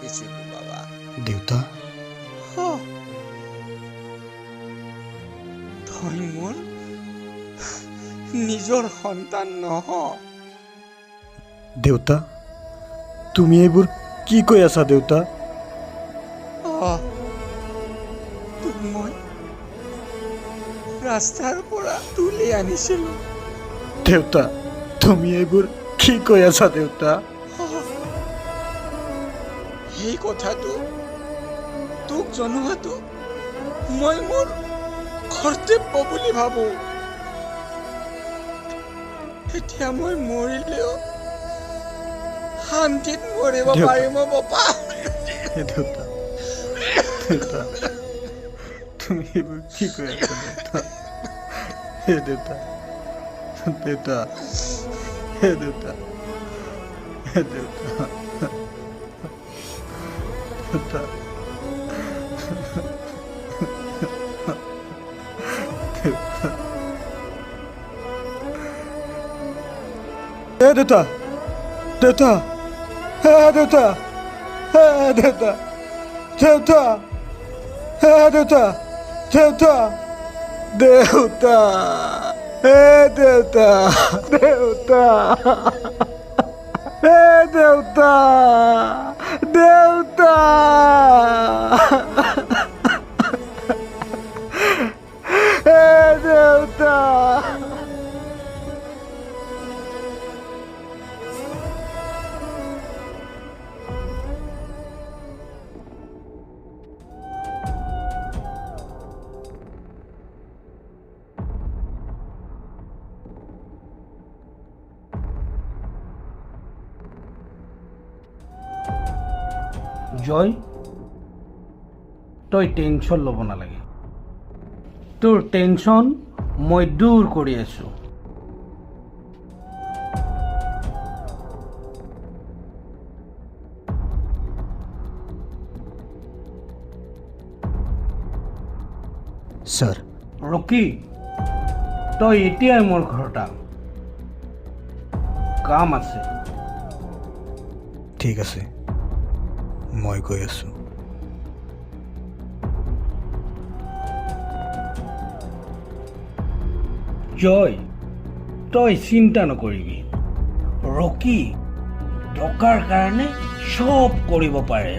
ৰাখিছিলোঁ বাবা। দেউতা তই মোৰ নিজৰ সন্তান নহ। দেউতা তুমি এইবোৰ কি কৈ আছা দেউতা? তোক মই ৰাস্তাৰ পৰা তুলি আনিছিলোঁ। দেউতা তুমি এইবোৰ কি কৈ আছা দেউতা? সেই কথাটো তোক জনোৱাটো মই মোৰ কৰ্তব্য বুলি ভাবোঁ। এতিয়া মই মৰিলেও শান্তিত মৰিব পাৰিম বাপা। দেউতা দেউতা তুমি এইবোৰ কি কৈ আছা দেউতা? হে দেউতা দেউতা হে দেউতা হে দেউতা দেউতা হে দেউতা দেউতা হে দেউতা হে দেউতা দেউতা হে দেউতা দেউতা দেউতা হে দেউতা দেউতা হে দেউতা দেউতা হে দেউতা। জয় তই টেনশ্যন ল'ব নালাগে। তোৰ টেনশ্যন মই দূৰ কৰি আছোঁ। স্যাৰ ৰকি তই এতিয়াই মোৰ ঘৰত আহ, কাম আছে। ঠিক আছে মই গৈ আছো। জয় তই চিন্তা নকৰিবি, ৰকি টকাৰ কাৰণে চব কৰিব পাৰে।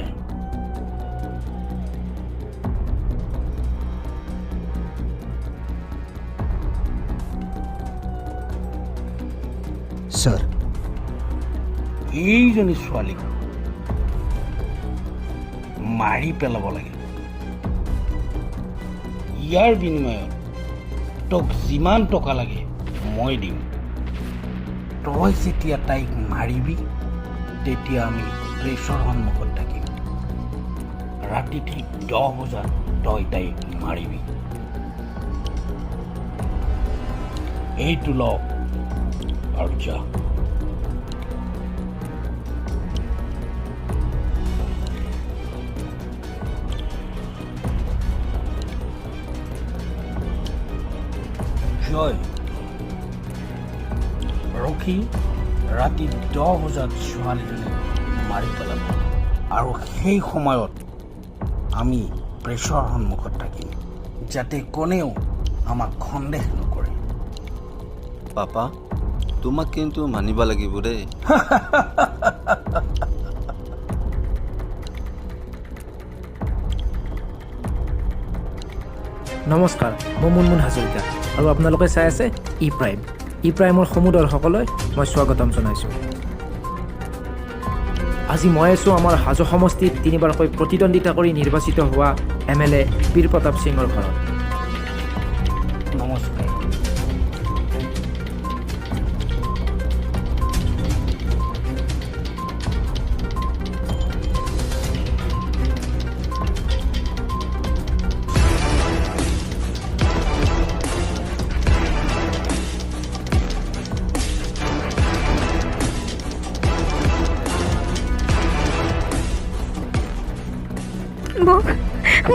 স্যাৰ এইজনী ছোৱালীক মাৰি পেলাব লাগে। ইয়াৰ বিনিময়ত তোক যিমান টকা লাগে মই দিম। তই যেতিয়া তাইক মাৰিবি তেতিয়া আমি প্ৰেছৰ সন্মুখত থাকিম। ৰাতি ঠিক 10 বজাত তই তাইক মাৰিবি। এইটো ল আৰু যা। জয় ৰকি ৰাতি 10 বজাত ছোৱালীজনী মাৰি পেলাব আৰু সেই সময়ত আমি প্ৰেছৰ সন্মুখত থাকিম যাতে কোনেও আমাক সন্দেহ নকৰে। পাপা তোমাক কিন্তু মানিব লাগিব দেই। নমস্কাৰ, মই মুনমুন হাজৰিকা আৰু আপোনালোকে চাই আছে ই প্ৰাইম। ই প্ৰাইমৰ সমূহ দৰ্শকলৈ মই স্বাগতম জনাইছোঁ। আজি মই আছোঁ আমাৰ হাজো সমষ্টিত 3বাৰকৈ প্ৰতিদ্বন্দ্বিতা কৰি নিৰ্বাচিত হোৱা MLA বীৰ প্ৰতাপ সিঙৰ ঘৰত। নমস্কাৰ।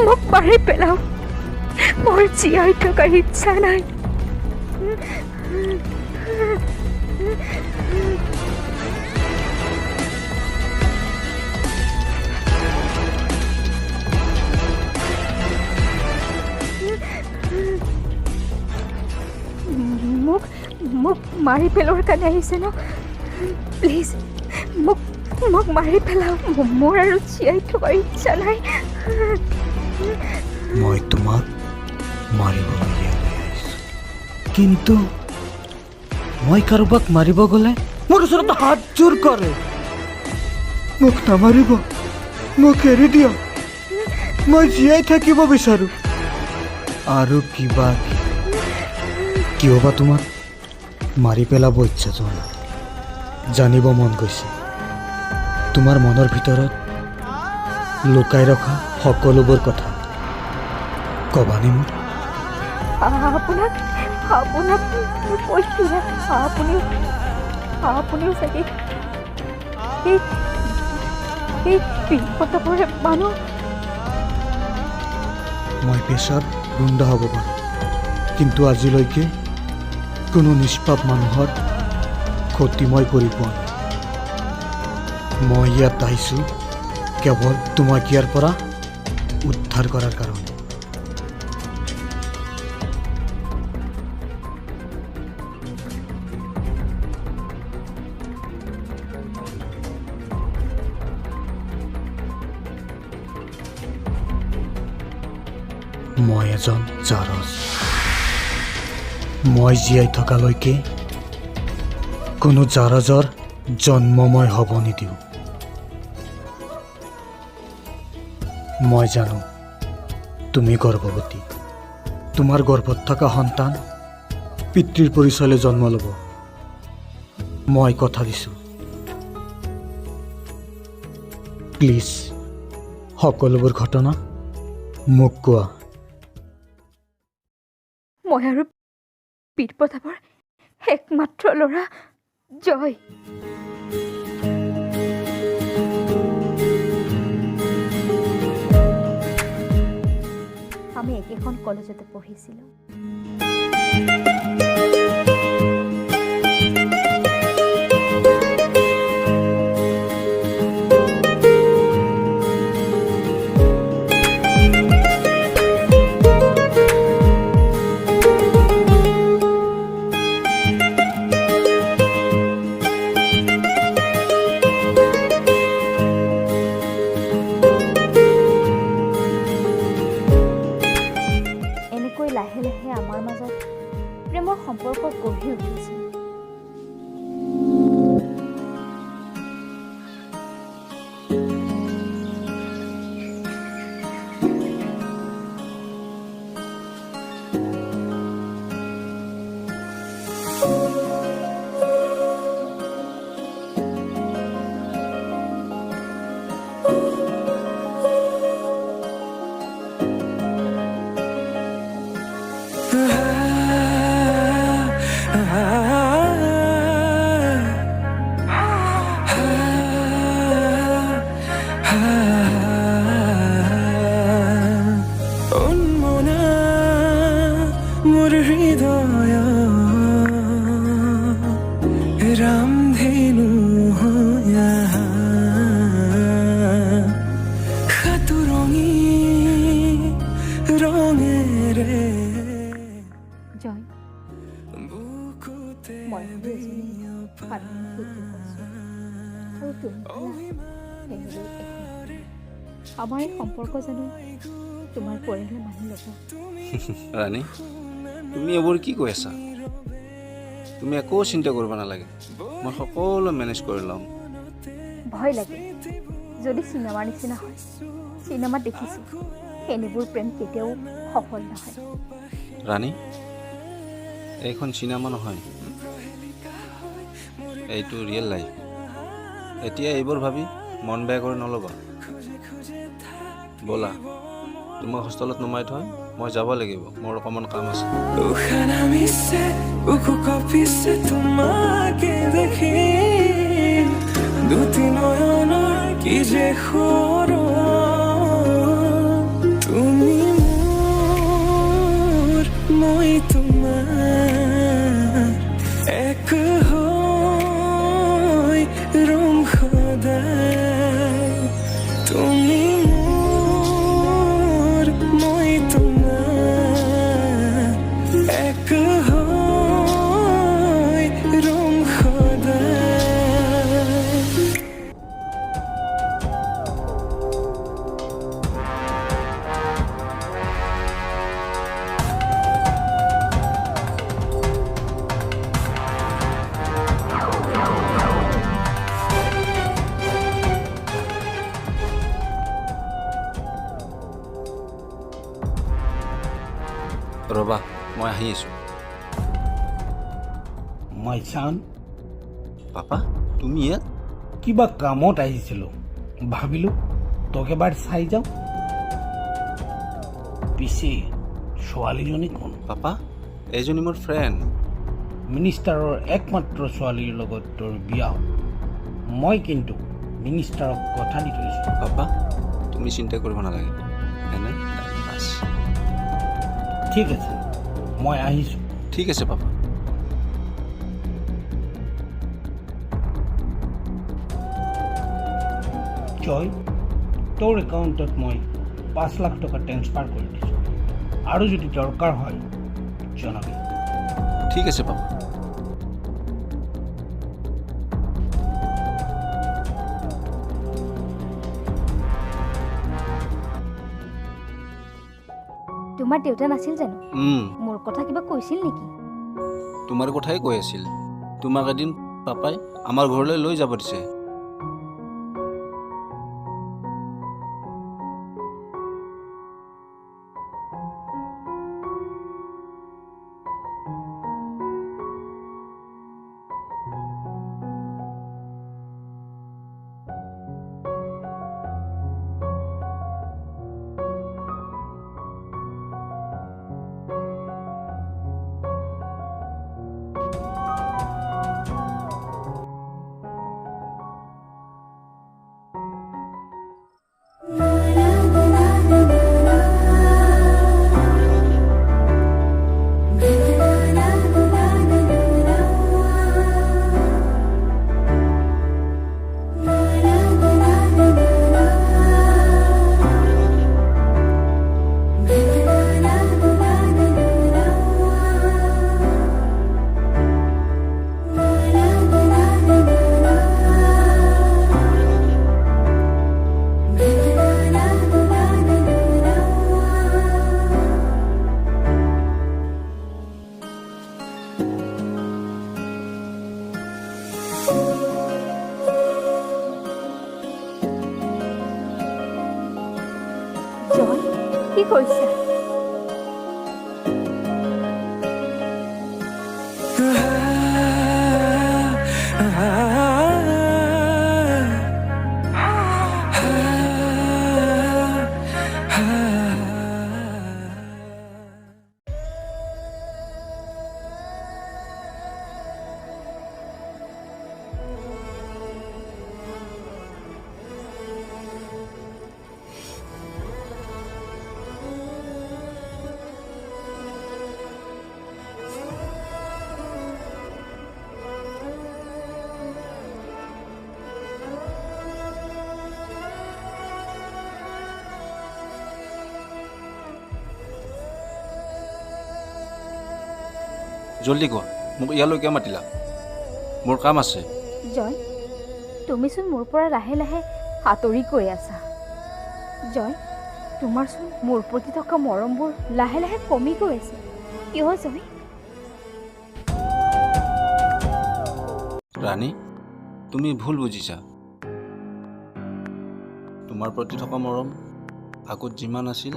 মোক মাৰি পেলাও, মোৰ জীয়াই থকাৰ ইচ্ছা নাই। মোক মাৰি পেলোৱাৰ কাৰণে আহিছে ন প্লিজ মোক মোক মাৰি পেলাও মোৰ আৰু জীয়াই থকাৰ ইচ্ছা নাই মই তোমাক মাৰিবলৈ আহিছোঁ কিন্তু মই কাৰোবাক মাৰিব গ'লে মোৰ ওচৰত হাত জোৰ কৰে মোক নামাৰিব মোক এৰি দিয়ক মই জীয়াই থাকিব বিচাৰোঁ আৰু কিবা কিয় বা তোমাক মাৰি পেলাব ইচ্ছা যোৱা নাই জানিব মন গৈছে তোমাৰ মনৰ ভিতৰত লুকাই ৰখা সকলোবোৰ কথা ক'বানে মোক আপোনাক আপোনাক কৈছোঁ আপুনিও চাগে এই বিপদৰ মানুহ মই পেছাত গুণ্ডা হ'ব পাৰোঁ কিন্তু আজিলৈকে কোনো নিষ্পাপ মানুহৰ ক্ষতি মই কৰি পোৱা নাই মই ইয়াত আহিছোঁ কেৱল তোমাক ইয়াৰ পৰা উদ্ধাৰ কৰাৰ কাৰণে মই এজন জাৰজ মই জীয়াই থকালৈকে কোনো জাৰজৰ জন্ম মই হ'ব নিদিওঁ মই জানো তুমি গৰ্ভৱতী তোমাৰ গৰ্ভত থকা সন্তান পিতৃৰ পৰিচয়লৈ জন্ম ল'ব মই কথা দিছোঁ প্লিজ সকলোবোৰ ঘটনা মোক কোৱা মই আৰু পীৰ প্ৰতাপৰ একমাত্ৰ ল'ৰা জয় আমি একেখন কলেজতে পঢ়িছিলোঁ লাহে লাহে আমাৰ মাজত প্ৰেমৰ সম্পৰ্ক গঢ়ি উঠিছিল আমাৰ এই সম্পৰ্ক জানো তোমাৰ পৰিয়ালে মানি ল'ব ৰাণী তুমি এইবোৰ কি কৈ আছা তুমি একো চিন্তা কৰিব নালাগে মই সকলো মেনেজ কৰি ল'ম ভয় লাগে যদি চিনেমাৰ নিচিনা হয় চিনেমাত দেখিছোঁ এনেবোৰ প্ৰেম কেতিয়াও সফল নহয় ৰাণী এইখন চিনেমা নহয় এইটো ৰিয়েল লাইফ এতিয়া এইবোৰ ভাবি মন বেয়া কৰি নল'বা ব'লা তোমাক হোষ্টেলত নমাই থৈ মই যাব লাগিব মোৰ অকণমান কাম আছে তোমাকে দেখি দুটি নয়নৰ কি যে তুমি মোৰ মই তোমাৰ এক হৈ ৰং সদায় তুমি ৰ'বা মই আহি আছোঁ মাই চান পাপা তুমি ইয়াত কিবা কামত আহিছিলোঁ ভাবিলোঁ তোক এবাৰ চাই যাওঁ পিছে ছোৱালীজনী কোন পাপা এইজনী মোৰ ফ্ৰেণ্ড মিনিষ্টাৰৰ একমাত্ৰ ছোৱালীৰ লগত তোৰ বিয়া হ'ল মই কিন্তু মিনিষ্টাৰক কথা দি থৈছোঁ পাপা তুমি চিন্তা কৰিব নালাগে এনে টাইম পাছ ঠিক আছে মই আহিছোঁ ঠিক আছে পাপা জয় তোৰ একাউণ্টত মই 5 লাখ টকা ট্ৰেন্সফাৰ কৰি দিছোঁ আৰু যদি দৰকাৰ হয় জনাবি ঠিক আছে পাপা তোমাৰ দেউতা নাছিল জানো মোৰ কথা কিবা কৈছিল নেকি তোমাৰ কথাই কৈ আছিল তোমাক এদিন পাপাই আমাৰ ঘৰলৈ লৈ যাব দিছে জয় কি কৰিছা জলদি কোৱা মোক ইয়ালৈ কিয় মাতিলা মোৰ কাম আছে জয় তুমিচোন মোৰ পৰা লাহে লাহে আঁতৰি গৈ আছা জয় তোমাৰচোন মোৰ প্ৰতি থকা মৰমবোৰ লাহে লাহে কমি গৈ আছে কিয় জয় ৰাণী তুমি ভুল বুজিছা তোমাৰ প্ৰতি থকা মৰম আগত যিমান আছিল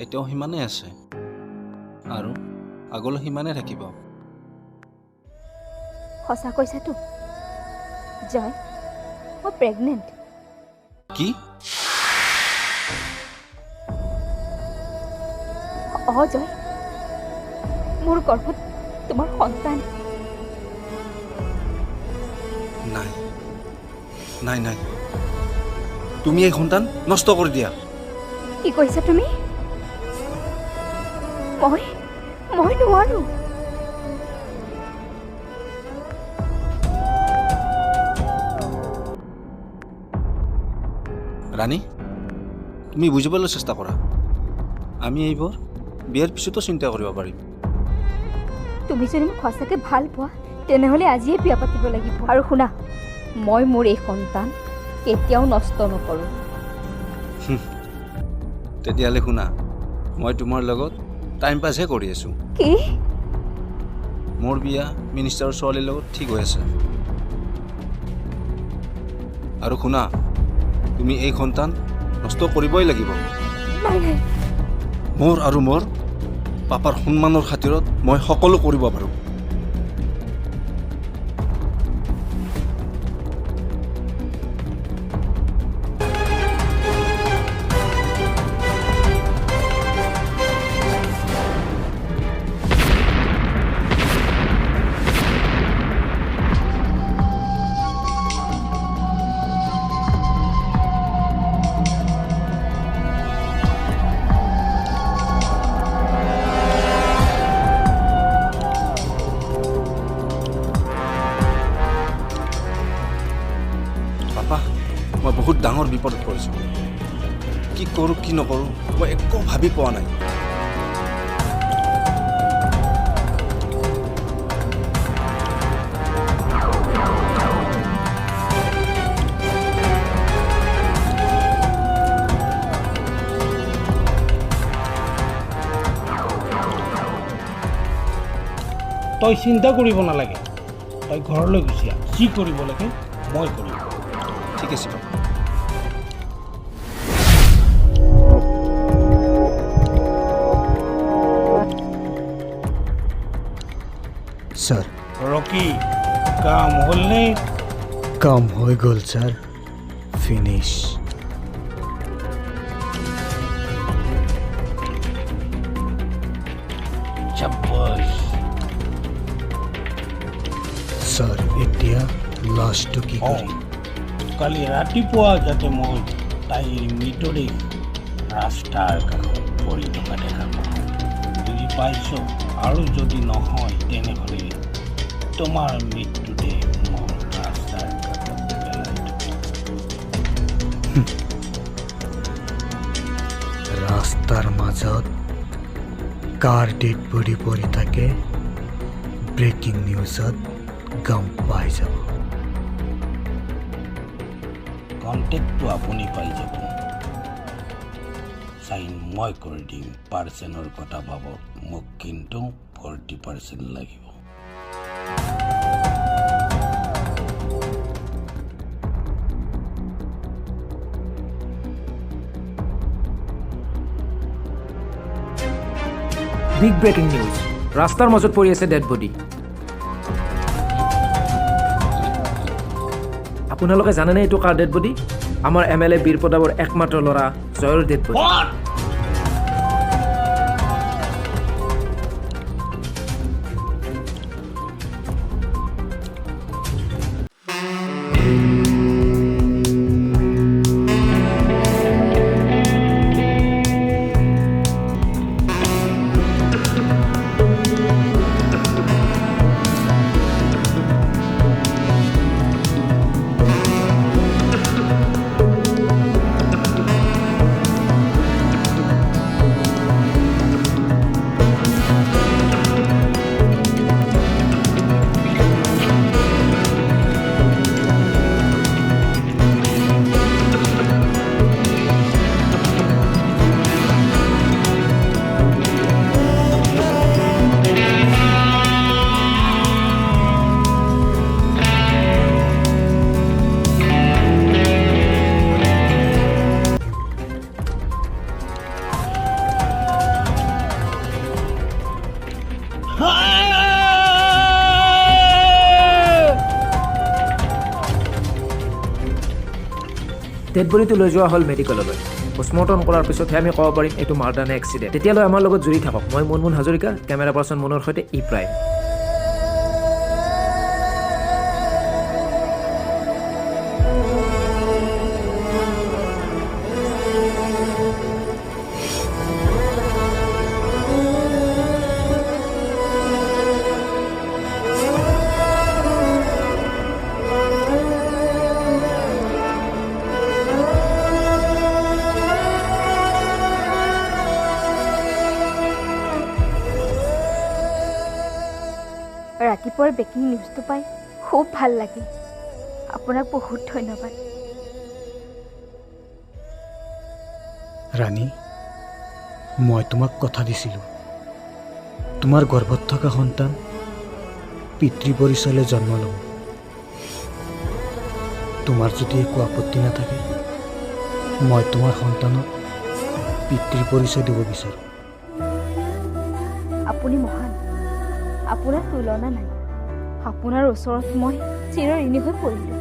এতিয়াও সিমানেই আছে আৰু আগলৈ সিমানে থাকিব সঁচা কৈছাতো জয় মই প্ৰেগনেণ্ট কি জয় মোৰ গৰ্ভত তোমাৰ সন্তান নাই নাই নাই তুমি এই সন্তান নষ্ট কৰি দিয়া কি কৈছা তুমি মই নোৱাৰো ৰাণী তুমি বুজিবলৈ চেষ্টা কৰা আমি এইবোৰ বিয়াৰ পিছতো চিন্তা কৰিব পাৰিম তুমি যদি মোক সঁচাকৈ ভাল পোৱা তেনেহ'লে আজিয়ে বিয়া পাতিব লাগিব আৰু শুনা মই মোৰ এই সন্তান কেতিয়াও নষ্ট নকৰোঁ তেতিয়াহ'লে শুনা মই তোমাৰ লগত টাইম পাছহে কৰি আছোঁ কি মোৰ বিয়া মিনিষ্টাৰৰ ছোৱালীৰ লগত ঠিক হৈ আছে আৰু শুনা তুমি এই সন্তান নষ্ট কৰিবই লাগিব নাই মোৰ আৰু মোৰ পাপাৰ সন্মানৰ খাতিৰত মই সকলো কৰিব পাৰোঁ। মই বহুত ডাঙৰ বিপদত পৰিছোঁ। কি কৰোঁ কি নকৰোঁ মই একো ভাবি পোৱা নাই। তই চিন্তা কৰিব নালাগে, তই ঘৰলৈ গুচি আহ। যি কৰিব লাগে মই কৰিম। ঠিক আছে পাপা। স্যাৰ ৰকি কাম হ'লনে? কাম হৈ গ'ল স্যাৰ, ফিনিশ। চাব্বাছ। স্যাৰ এতিয়া লাষ্টটো কি কৰিম? কালি ৰাতিপুৱা যাতে মই তাইৰ মৃতদেহ ৰাস্তাৰ কাষত পৰি থকা দেখা পাওঁ। বুজি পাইছ? আৰু যদি নহয় তেনেহ'লে তোমাৰ মৃত্যুদেহ মই ৰাস্তাৰ কাষত পেলাই দিম। ৰাস্তাৰ মাজত কাৰ ডেড বডি পৰি থাকে ব্ৰেকিং নিউজত গম পাই যাব। কণ্টেক্টটো আপুনি পাই যাব। চাইন মই কৰি দিম। পাৰ্চেণ্টৰ কথা ভাবক, মোক কিন্তু 40% লাগিব। বিগ ব্ৰেকিং নিউজ, ৰাস্তাৰ মাজত পৰি আছে ডেড বডি। আপোনালোকে জানেনে এইটো কাৰ ডেড বডি? আমাৰ MLA বীৰ প্ৰতাপৰ একমাত্ৰ ল'ৰা জয়ৰ ডেড বডি। ডেড বডিটো লৈ যোৱা হ'ল মেডিকেললৈ। পোষ্টমৰ্টম কৰাৰ পিছতহে আমি ক'ব পাৰিম এইটো মাৰ্ডাৰ নে এক্সিডেণ্ট। তেতিয়ালৈ আমাৰ লগত জুৰি থাকক। মই মুনমুন হাজৰিকা, কেমেৰা পাৰ্চন মুনৰ সৈতে ই প্ৰাইম। ৰাতিপুৱাৰ ব্ৰেকিং নিউজটো পাই খুব ভাল লাগিল। আপোনাক বহুত ধন্যবাদ। ৰাণী, মই তোমাক কথা দিছিলোঁ, তোমাৰ গৰ্ভত থকা সন্তান পিতৃ পৰিচয়লৈ জন্ম ল'ব। তোমাৰ যদি একো আপত্তি নাথাকে মই তোমাৰ সন্তানক পিতৃ পৰিচয় দিব বিচাৰোঁ। আপুনি মহান, আপোনাৰ তুলনা নাই। আপোনাৰ ওচৰত মই চিৰ ঋণী হৈ পৰিলোঁ।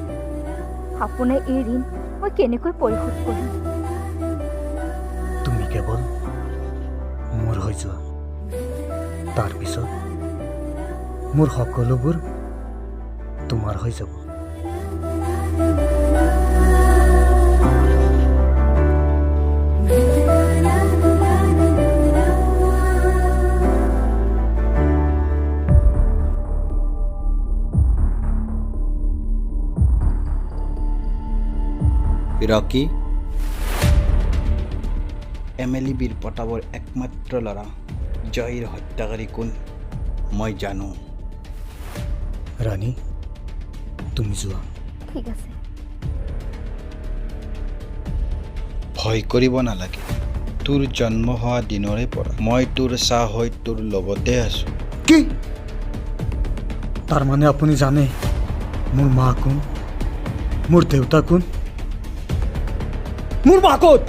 আপোনাৰ এই ঋণ মই কেনেকৈ পৰিশোধ কৰিম? তুমি কেৱল মোৰ হৈ যোৱা, তাৰপিছত মোৰ সকলোবোৰ তোমাৰ হৈ যাব। ৰকি এমেলি বীৰ প্ৰতাপৰ একমাত্ৰ ল'ৰা জয়ীৰ হত্যাকাৰী কোন মই জানো। ৰাণী, তুমি যোৱা। ঠিক আছে। ভয় কৰিব নালাগে। তোৰ জন্ম হোৱা দিনৰে পৰা মই তোৰ চাহ হৈ তোৰ লগতে আছো। কি? তাৰমানে আপুনি জানে মোৰ মা কোন, মোৰ দেউতা কোন? মোৰ মা ক'ত?